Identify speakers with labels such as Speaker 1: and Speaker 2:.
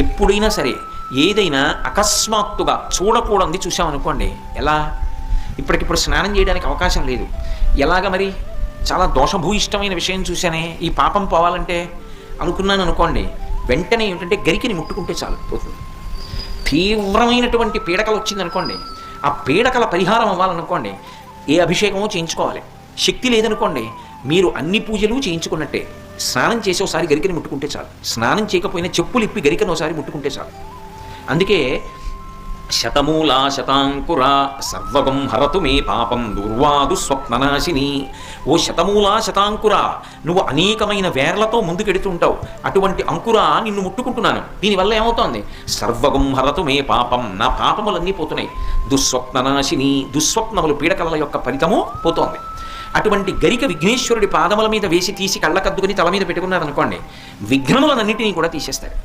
Speaker 1: ఎప్పుడైనా సరే ఏదైనా అకస్మాత్తుగా చూడకూడదు చూసామనుకోండి, ఎలా ఇప్పటికిప్పుడు స్నానం చేయడానికి అవకాశం లేదు, ఎలాగ మరి చాలా దోషభూయిష్టమైన విషయం చూశానే, ఈ పాపం పోవాలంటే అనుకున్నాను అనుకోండి, వెంటనే ఏమిటంటే గరికిని ముట్టుకుంటే చాలు పోతుంది. తీవ్రమైనటువంటి పీడకలు వచ్చిందనుకోండి, ఆ పీడకల పరిహారం అవ్వాలనుకోండి ఏ అభిషేకమో చేయించుకోవాలి. శక్తి లేదనుకోండి మీరు అన్ని పూజలు చేయించుకున్నట్టే. స్నానం చేసి ఒకసారి గరికని ముట్టుకుంటే చాలు, స్నానం చేయకపోయినా చెప్పులు ఇప్పి గరికను ఒకసారి ముట్టుకుంటే చాలు. అందుకే శతమూలా శతాంకుర సర్వగం హరతు మే పాపం దుర్వాదు స్వప్ననాశిని. ఓ శతమూలా శతాంకుర, నువ్వు అనేకమైన వేర్లతో ముందుకెడుతుంటావు, అటువంటి అంకుర నిన్ను ముట్టుకుంటున్నాను. దీనివల్ల ఏమవుతోంది? సర్వగం హరతు మే పాపం, నా పాపములన్నీ పోతున్నాయి. దుస్వప్ననాశిని, దుస్వప్నములు పీడకల యొక్క ఫలితము పోతోంది. అటువంటి గరిక విఘ్నేశ్వరుడి పాదముల మీద వేసి తీసి కళ్ళకద్దుకుని తల మీద పెట్టుకున్నారనుకోండి, విఘ్నములన్నింటినీ కూడా తీసేస్తాడు.